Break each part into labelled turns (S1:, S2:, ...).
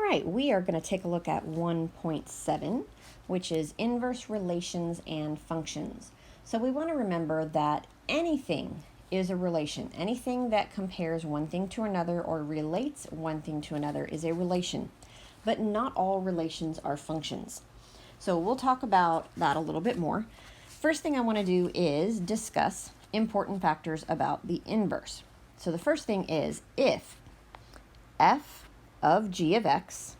S1: right, we are going to take a look at 1.7, which is inverse relations and functions. So we want to remember that anything is a relation. Anything that compares one thing to another or relates one thing to another is a relation. But not all relations are functions. So we'll talk about that a little bit more. First thing I want to do is discuss important factors about the inverse. So the first thing is if f of g of x,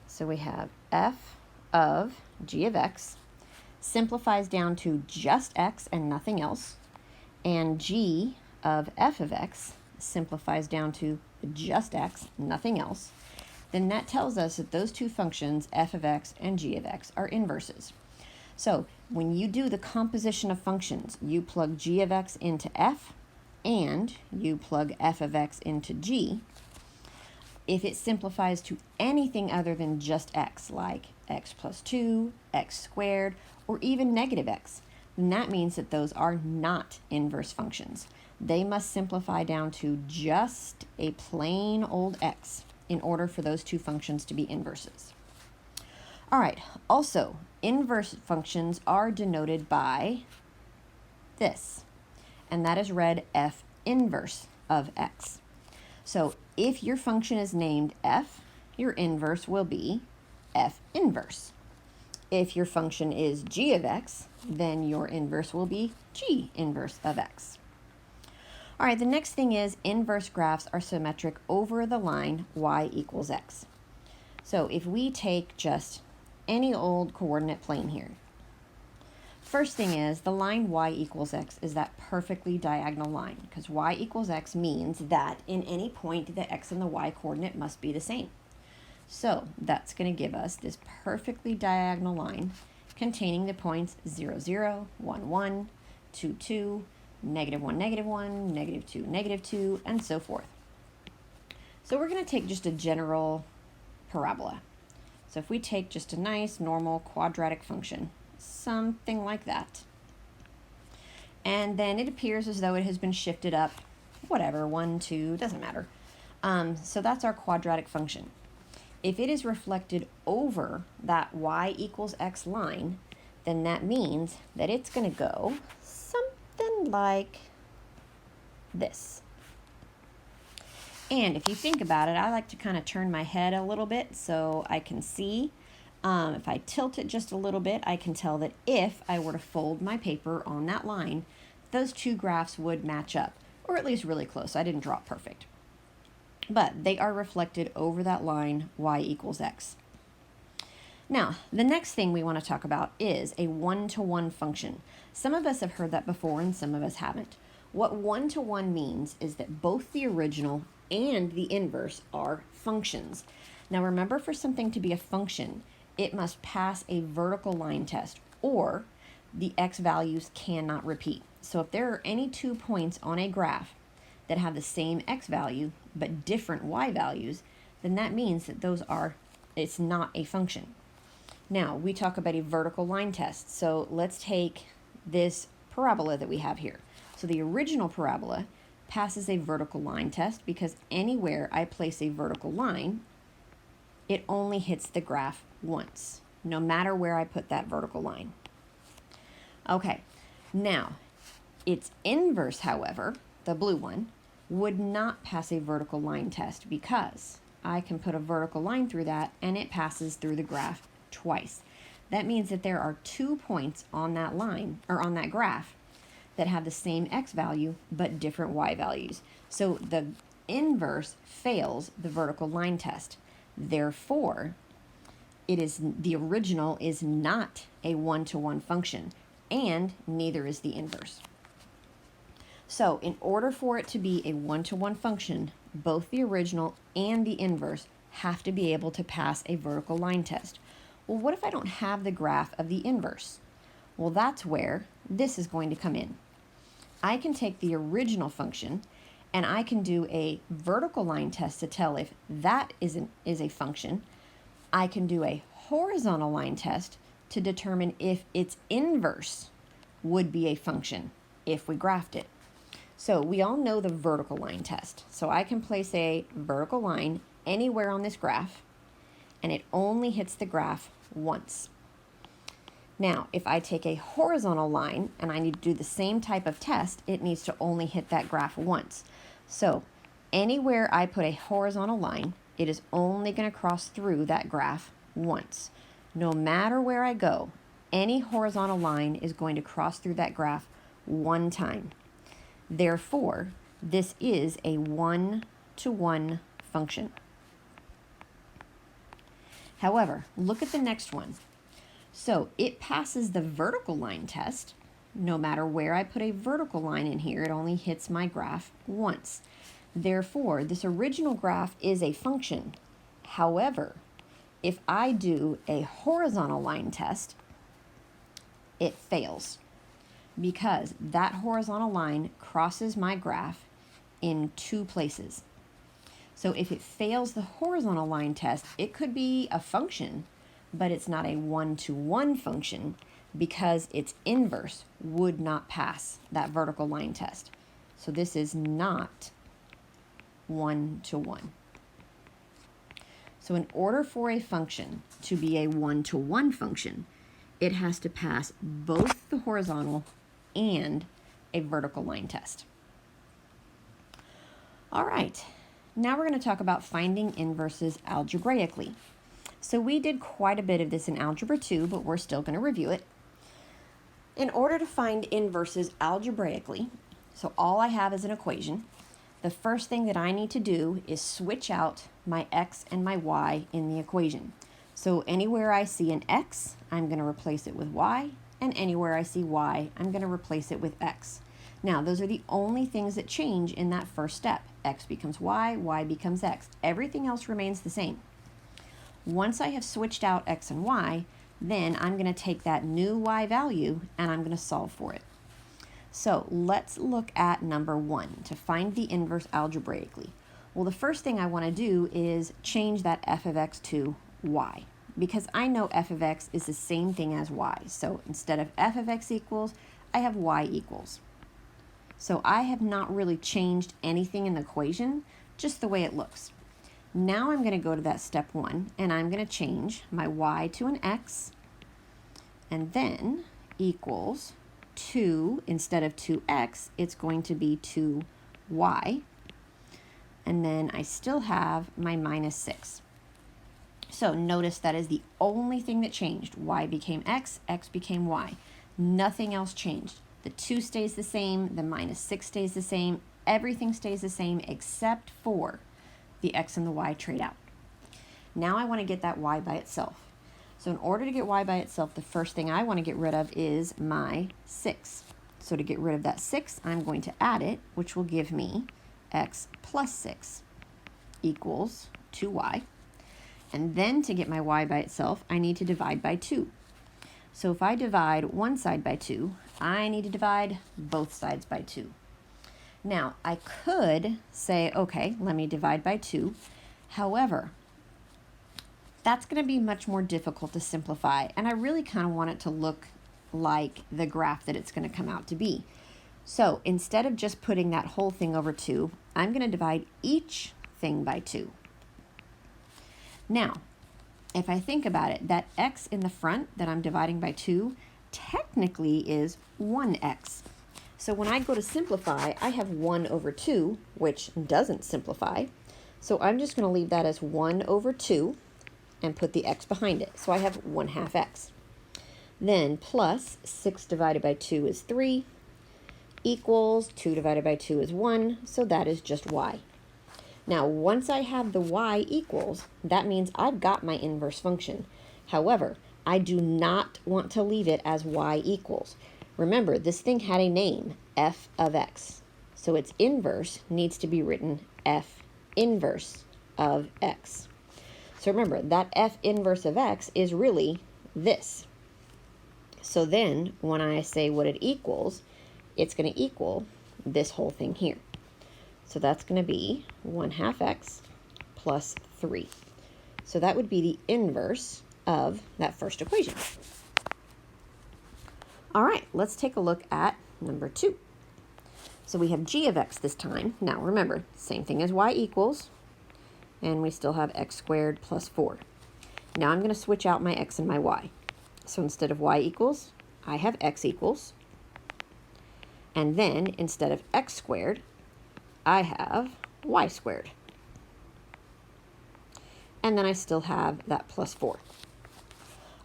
S1: so we have f of g of x simplifies down to just x and nothing else, and g of f of x simplifies down to just x, nothing else, then that tells us that those two functions, f of x and g of x, are inverses. So when you do the composition of functions, you plug g of x into f and you plug f of x into g. If it simplifies to anything other than just x, like x plus 2, x squared, or even negative x, then that means that those are not inverse functions. They must simplify down to just a plain old x in order for those two functions to be inverses. All right, also, inverse functions are denoted by this, and that is read f inverse of x. So if your function is named f, your inverse will be f inverse. If your function is g of x, then your inverse will be g inverse of x. All right, the next thing is inverse graphs are symmetric over the line y equals x. So if we take just any old coordinate plane here, first thing is the line y equals x is that perfectly diagonal line, because y equals x means that in any point the x and the y coordinate must be the same. So that's going to give us this perfectly diagonal line containing the points 0, 0, 1, 1, 2, 2, negative 1, negative 1, negative 2, negative 2, and so forth. So we're going to take just a general parabola. So if we take just a nice normal quadratic function, something like that, and then it appears as though it has been shifted up, whatever, 1, 2, doesn't matter. So that's our quadratic function. If it is reflected over that y equals x line, then that means that it's going to go something like this. And if you think about it, I like to kind of turn my head a little bit so I can see. If I tilt it just a little bit, I can tell that if I were to fold my paper on that line, those two graphs would match up, or at least really close. I didn't draw it perfect. But they are reflected over that line y equals x. Now, the next thing we want to talk about is a one-to-one function. Some of us have heard that before and some of us haven't. What one-to-one means is that both the original and the inverse are functions. Now remember, for something to be a function, it must pass a vertical line test, or the x values cannot repeat. So if there are any 2 points on a graph that have the same x value but different y values, then that means that it's not a function. Now we talk about a vertical line test. So let's take this parabola that we have here. So the original parabola passes a vertical line test because anywhere I place a vertical line, it only hits the graph once, no matter where I put that vertical line. Okay, now its inverse, however, the blue one, would not pass a vertical line test because I can put a vertical line through that and it passes through the graph twice. That means that there are 2 points on that line, or on that graph, that have the same x value but different y values. So the inverse fails the vertical line test. Therefore, the original is not a one-to-one function, and neither is the inverse. So in order for it to be a one-to-one function, both the original and the inverse have to be able to pass a vertical line test. Well, what if I don't have the graph of the inverse? Well, that's where this is going to come in. I can take the original function and I can do a vertical line test to tell if that is a function. I can do a horizontal line test to determine if its inverse would be a function if we graphed it. So we all know the vertical line test. So I can place a vertical line anywhere on this graph, and it only hits the graph once. Now, if I take a horizontal line and I need to do the same type of test, it needs to only hit that graph once. So anywhere I put a horizontal line, it is only going to cross through that graph once. No matter where I go, any horizontal line is going to cross through that graph one time. Therefore, this is a one-to-one function. However, look at the next one. So it passes the vertical line test. No matter where I put a vertical line in here, it only hits my graph once. Therefore, this original graph is a function. However, if I do a horizontal line test, it fails because that horizontal line crosses my graph in two places. So if it fails the horizontal line test, it could be a function, but it's not a one-to-one function because its inverse would not pass that vertical line test. So this is not one-to-one. So in order for a function to be a one-to-one function, it has to pass both the horizontal and a vertical line test. All right, now we're going to talk about finding inverses algebraically. So we did quite a bit of this in Algebra 2, but we're still going to review it. In order to find inverses algebraically, so all I have is an equation, the first thing that I need to do is switch out my x and my y in the equation. So anywhere I see an x, I'm going to replace it with y, and anywhere I see y, I'm going to replace it with x. Now, those are the only things that change in that first step. X becomes y becomes x. Everything else remains the same. Once I have switched out x and y, then I'm going to take that new y value and I'm going to solve for it. So let's look at number 1 to find the inverse algebraically. Well, the first thing I want to do is change that f of x to y, because I know f of x is the same thing as y. So instead of f of x equals, I have y equals. So I have not really changed anything in the equation, just the way it looks. Now I'm going to go to that step 1, and I'm going to change my y to an x, and then equals 2, instead of 2x, it's going to be 2y. And then I still have my minus 6. So notice that is the only thing that changed. Y became x, x became y. Nothing else changed. The 2 stays the same, the minus 6 stays the same, everything stays the same except for the x and the y trade out. Now I want to get that y by itself. So in order to get y by itself, the first thing I want to get rid of is my 6. So to get rid of that 6, I'm going to add it, which will give me x plus 6 equals 2y. And then to get my y by itself, I need to divide by 2. So if I divide one side by 2, I need to divide both sides by 2. Now, I could say, okay, let me divide by 2. However, that's going to be much more difficult to simplify, and I really kind of want it to look like the graph that it's going to come out to be. So instead of just putting that whole thing over 2, I'm going to divide each thing by 2. Now, if I think about it, that x in the front that I'm dividing by 2 technically is 1x. So when I go to simplify, I have 1 over 2, which doesn't simplify. So I'm just going to leave that as 1 over 2 and put the x behind it. So I have 1/2 x. Then plus 6 divided by 2 is 3, equals 2 divided by 2 is 1, so that is just y. Now, once I have the y equals, that means I've got my inverse function. However, I do not want to leave it as y equals. Remember, this thing had a name, f of x. So its inverse needs to be written f inverse of x. So remember, that f inverse of x is really this. So then, when I say what it equals, it's going to equal this whole thing here. So that's going to be 1/2 x plus 3. So that would be the inverse of that first equation. All right, let's take a look at number 2. So we have g of x this time. Now remember, same thing as y equals. and we still have x squared plus 4. Now I'm going to switch out my x and my y. So instead of y equals, I have x equals. And then instead of x squared, I have y squared. And then I still have that plus 4.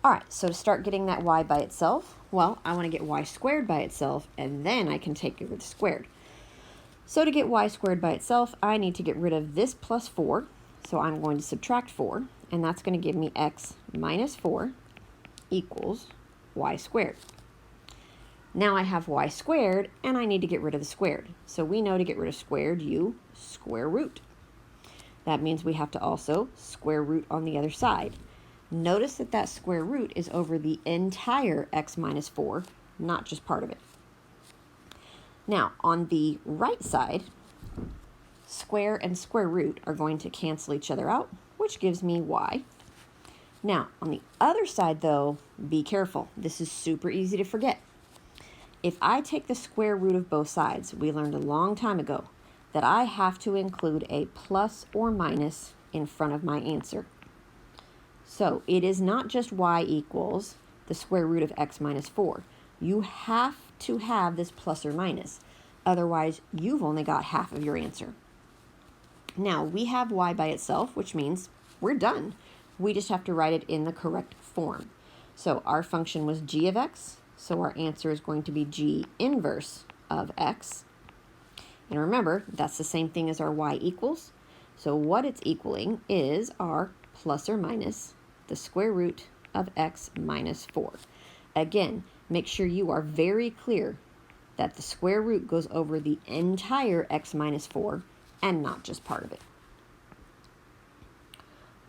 S1: All right, so to start getting that y by itself, well, I want to get y squared by itself, and then I can take it with squared. So to get y squared by itself, I need to get rid of this plus 4. So I'm going to subtract 4, and that's going to give me x minus 4 equals y squared. Now I have y squared, and I need to get rid of the squared. So we know to get rid of squared, you square root. That means we have to also square root on the other side. Notice that that square root is over the entire x minus 4, not just part of it. Now, on the right side, square and square root are going to cancel each other out, which gives me y. Now, on the other side, though, be careful. This is super easy to forget. If I take the square root of both sides, we learned a long time ago that I have to include a plus or minus in front of my answer. So it is not just y equals the square root of x minus 4. You have to have this plus or minus. Otherwise, you've only got half of your answer. Now, we have y by itself, which means we're done. We just have to write it in the correct form. So our function was g of x, so our answer is going to be g inverse of x. And remember, that's the same thing as our y equals. So what it's equaling is our plus or minus the square root of x minus 4. Again, make sure you are very clear that the square root goes over the entire x minus 4 and not just part of it.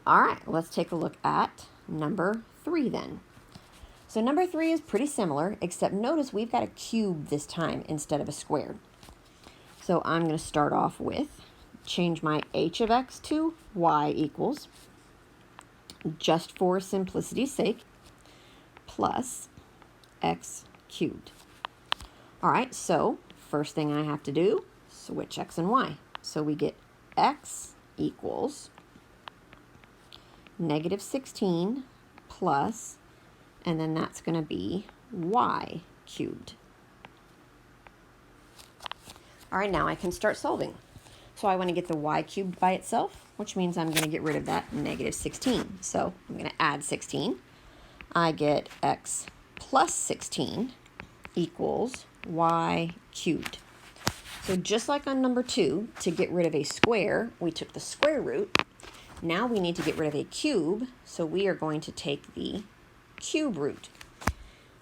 S1: All right, let's take a look at number 3 then. So number 3 is pretty similar, except notice we've got a cube this time instead of a square. So I'm going to start off with, change my h of x to y equals, just for simplicity's sake, plus x cubed. All right, so first thing I have to do, switch x and y. So we get x equals negative 16 plus, and then that's going to be y cubed. All right, now I can start solving. So I want to get the y cubed by itself, which means I'm going to get rid of that negative 16. So I'm going to add 16. I get x plus 16 equals y cubed. So just like on number 2, to get rid of a square, we took the square root. Now we need to get rid of a cube, so we are going to take the cube root.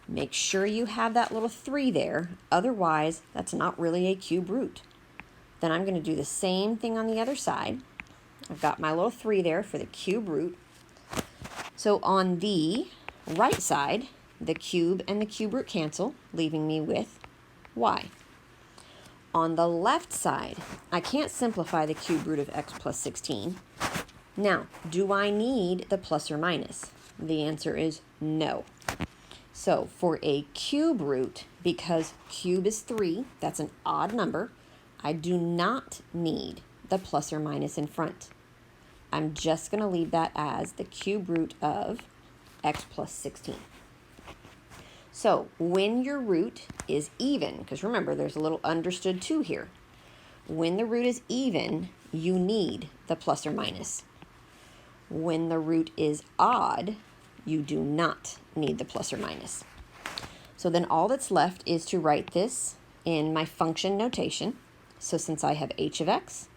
S1: Make sure you have that little 3 there, otherwise that's not really a cube root. Then I'm going to do the same thing on the other side. I've got my little 3 there for the cube root. So on the right side, the cube and the cube root cancel, leaving me with y. On the left side, I can't simplify the cube root of x plus 16. Now, do I need the plus or minus? The answer is no. So for a cube root, because cube is 3, that's an odd number, I do not need the plus or minus in front. I'm just going to leave that as the cube root of x plus 16. So when your root is even, because remember there's a little understood 2 here. When the root is even, you need the plus or minus. When the root is odd, you do not need the plus or minus. So then all that's left is to write this in my function notation. So since I have h of x,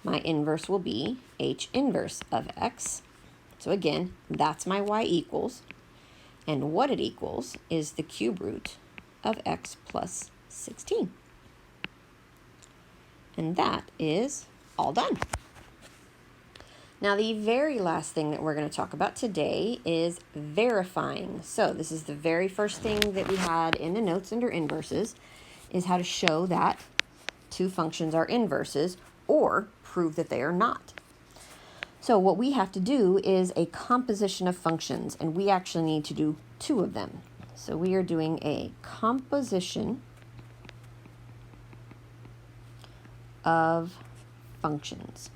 S1: my inverse will be h inverse of x. So again, that's my y equals. And what it equals is the cube root of x plus 16. And that is all done. Now, the very last thing that we're going to talk about today is verifying. So this is the very first thing that we had in the notes under inverses, is how to show that two functions are inverses or prove that they are not. So what we have to do is a composition of functions, and we actually need to do 2 of them. So we are doing a composition of functions.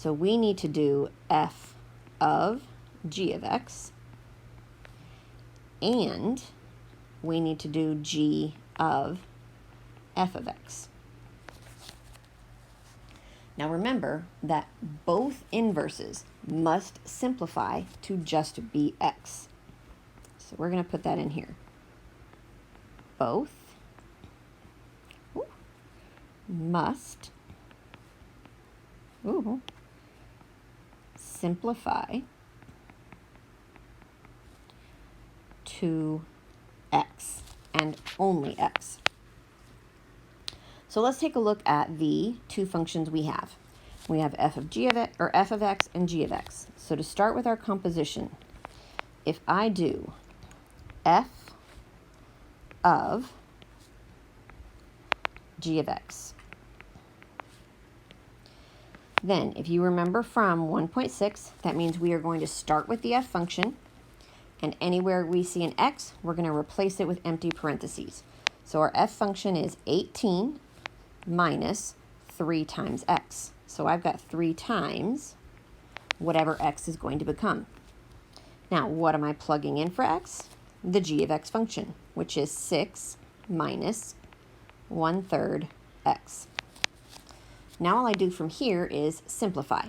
S1: So we need to do f of g of x, and we need to do g of f of x. Now remember that both inverses must simplify to just be x. So we're going to put that in here. Both must simplify to x and only x. So let's take a look at the two functions we have. We have f of g of x, or f of x and g of x. So to start with our composition, if I do f of g of x, then if you remember from 1.6, that means we are going to start with the f function, and anywhere we see an x, we're going to replace it with empty parentheses. So our f function is 18 minus 3 times x. So I've got 3 times whatever x is going to become. Now, what am I plugging in for x? The g of x function, which is 6 minus 1/3 x. Now all I do from here is simplify.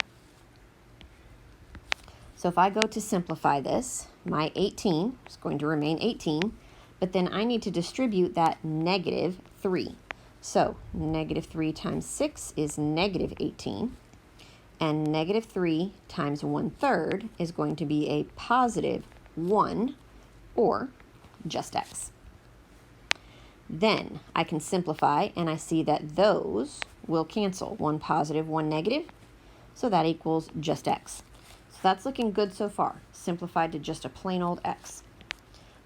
S1: So if I go to simplify this, my 18 is going to remain 18, but then I need to distribute that -3. So -3 times 6 is -18, and -3 times 1/3 is going to be a +1, or just x. Then I can simplify, and I see that those will cancel, 1 positive, 1 negative, so that equals just x. So that's looking good so far, simplified to just a plain old x.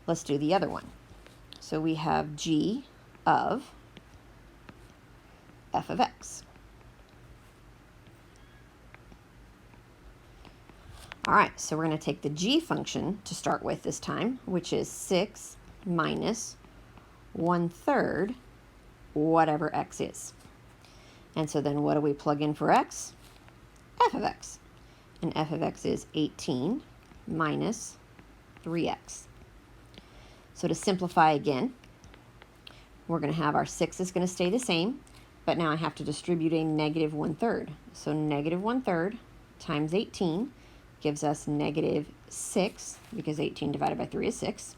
S1: Let's do the other one. So we have g of f of x. All right, so we're going to take the g function to start with this time, which is 6 minus 1/3 whatever x is. And so then what do we plug in for x? F of x. And f of x is 18 minus 3x. So to simplify again, we're going to have our 6 is going to stay the same, but now I have to distribute a -1/3. So -1/3 times 18 gives us -6, because 18 divided by 3 is 6.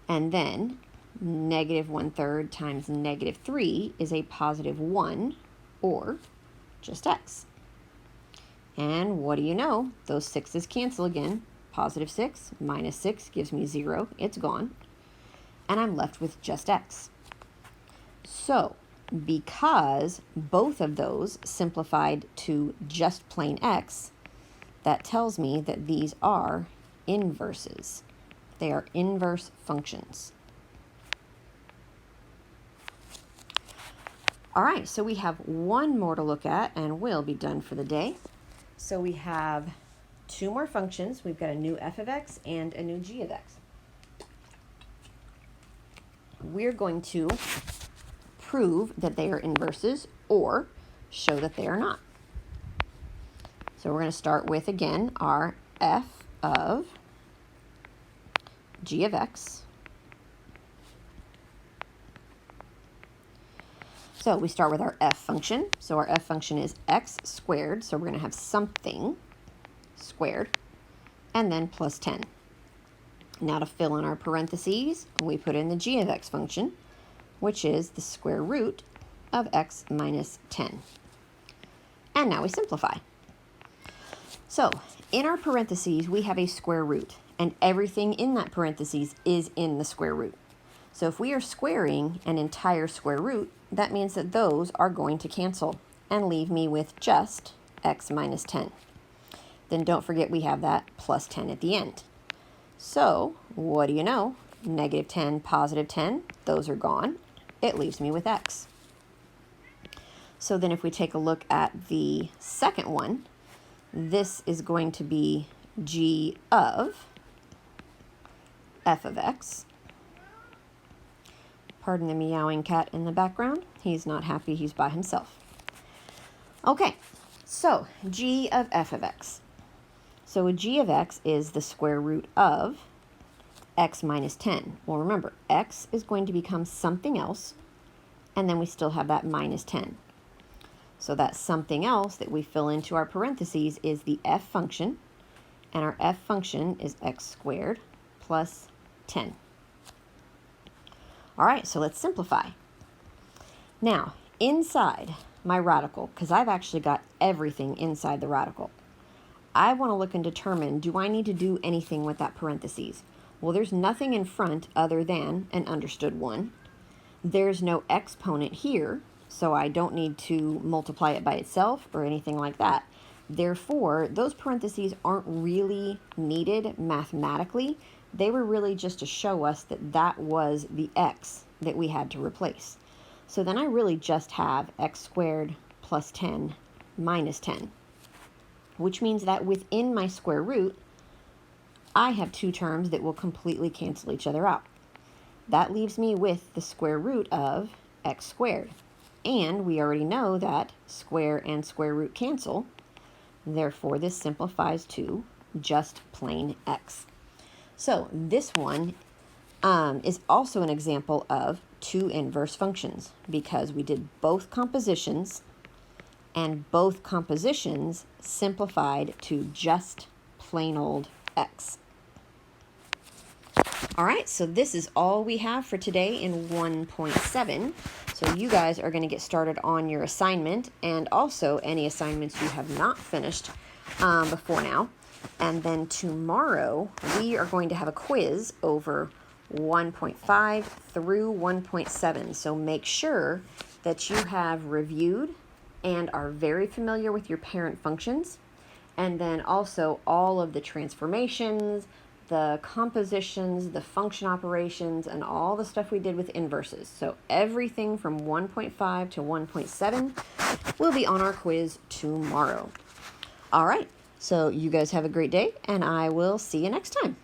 S1: And then -1/3 times -3 is a +1, or just x. And what do you know? Those 6's cancel again. +6 minus 6 gives me 0. It's gone. And I'm left with just x. So because both of those simplified to just plain x, that tells me that these are inverses. They are inverse functions. All right, so we have one more to look at, and we'll be done for the day. So we have 2 more functions. We've got a new f of x and a new g of x. We're going to prove that they are inverses or show that they are not. So we're going to start with, again, our f of g of x. So we start with our f function. So our f function is x squared. So we're going to have something squared, and then plus 10. Now to fill in our parentheses, we put in the g of x function, which is the square root of x minus 10. And now we simplify. So in our parentheses, we have a square root, and everything in that parentheses is in the square root. So if we are squaring an entire square root, that means that those are going to cancel and leave me with just x minus 10. Then don't forget we have that plus 10 at the end. So what do you know? -10, +10, those are gone. It leaves me with x. So then if we take a look at the second one, this is going to be g of f of x. Pardon the meowing cat in the background. He's not happy he's by himself. Okay, So g of f of x. So a g of x is the square root of x minus 10. Well, remember, x is going to become something else, and then we still have that minus 10. So that something else that we fill into our parentheses is the f function, and our f function is x squared plus 10. All right, so let's simplify. Now, inside my radical, because I've actually got everything inside the radical, I want to look and determine, do I need to do anything with that parentheses? Well, there's nothing in front other than an understood 1. There's no exponent here, so I don't need to multiply it by itself or anything like that. Therefore, those parentheses aren't really needed mathematically. They were really just to show us that that was the x that we had to replace. So then I really just have x squared plus 10 minus 10, which means that within my square root, I have two terms that will completely cancel each other out. That leaves me with the square root of x squared. And we already know that square and square root cancel. Therefore, this simplifies to just plain x. So this one is also an example of two inverse functions because we did both compositions, and both compositions simplified to just plain old x. All right, so this is all we have for today in 1.7. So you guys are going to get started on your assignment and also any assignments you have not finished before now. And then tomorrow we are going to have a quiz over 1.5 through 1.7. So make sure that you have reviewed and are very familiar with your parent functions, and then also all of the transformations, the compositions, the function operations, and all the stuff we did with inverses. So everything from 1.5 to 1.7 will be on our quiz tomorrow. All right, so you guys have a great day, and I will see you next time.